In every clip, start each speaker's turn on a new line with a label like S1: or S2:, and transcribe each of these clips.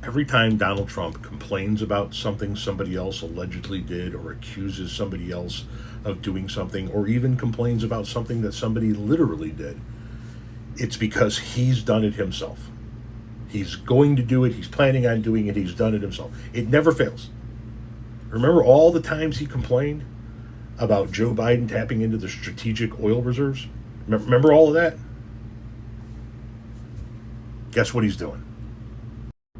S1: Every time Donald Trump complains about something somebody else allegedly did, or accuses somebody else of doing something, or even complains about something that somebody literally did, it's because he's done it himself. He's going to do it. He's planning on doing it. He's done it himself. It never fails. Remember all the times he complained about Joe Biden tapping into the strategic oil reserves? Remember all of that? Guess what he's doing?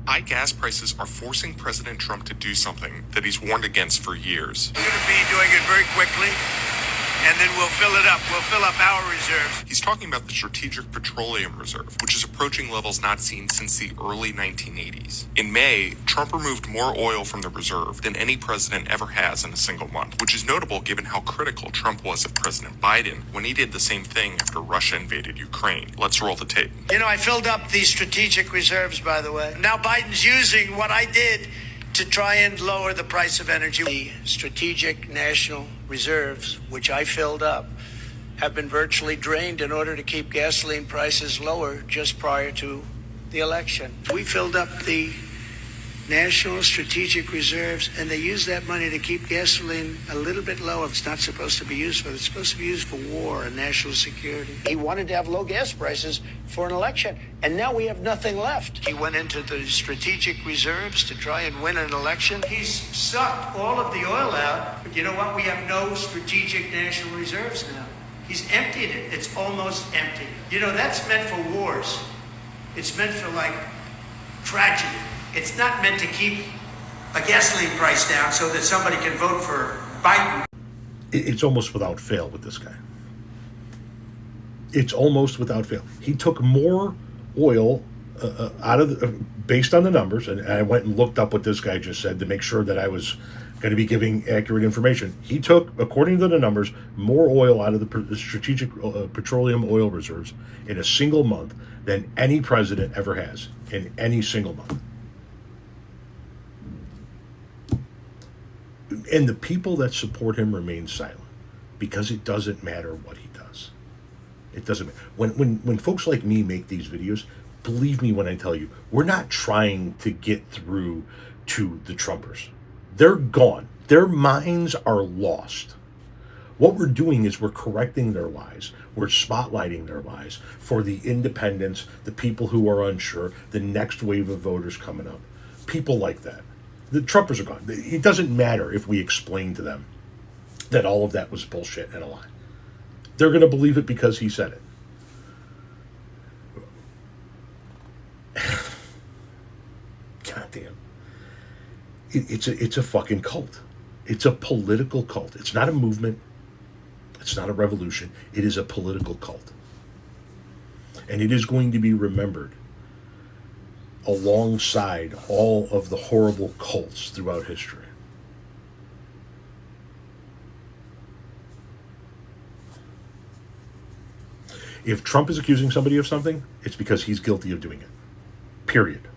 S2: High gas prices are forcing President Trump to do something that he's warned against for years.
S3: We're going to be doing it very quickly, and then we'll fill it up. We'll fill up our reserves.
S2: He's talking about the Strategic Petroleum Reserve, which is approaching levels not seen since the early 1980s. In May, Trump removed more oil from the reserve than any president ever has in a single month, which is notable given how critical Trump was of President Biden when he did the same thing after Russia invaded Ukraine. Let's roll the tape.
S3: You know, I filled up the strategic reserves, by the way. Now Biden's using what I did to try and lower the price of energy. The strategic national reserves, which I filled up, have been virtually drained in order to keep gasoline prices lower just prior to the election. We filled up the national strategic reserves, and they use that money to keep gasoline a little bit lower. It's not supposed to be used for. It's supposed to be used for war and national security. He wanted to have low gas prices for an election, and now we have nothing left. He went into the strategic reserves to try and win an election. He's sucked all of the oil out, but you know what? We have no strategic national reserves now. He's emptied it. It's almost empty. You know, that's meant for wars. It's meant for, like, tragedy. It's not meant to keep a gasoline price down so that somebody can vote for Biden.
S1: It's almost without fail with this guy. It's almost without fail. He took more oil out of based on the numbers, and I went and looked up what this guy just said to make sure that I was going to be giving accurate information. He took, according to the numbers, more oil out of the strategic petroleum oil reserves in a single month than any president ever has in any single month. And the people that support him remain silent because it doesn't matter what he does. It doesn't matter. When folks like me make these videos, believe me when I tell you, we're not trying to get through to the Trumpers. They're gone. Their minds are lost. What we're doing is we're correcting their lies. We're spotlighting their lies for the independents, the people who are unsure, the next wave of voters coming up. People like that. The Trumpers are gone. It doesn't matter if we explain to them that all of that was bullshit and a lie. They're going to believe it because he said it. Goddamn. It's a fucking cult. It's a political cult. It's not a movement. It's not a revolution. It is a political cult. And it is going to be remembered alongside all of the horrible cults throughout history. If Trump is accusing somebody of something, it's because he's guilty of doing it. Period.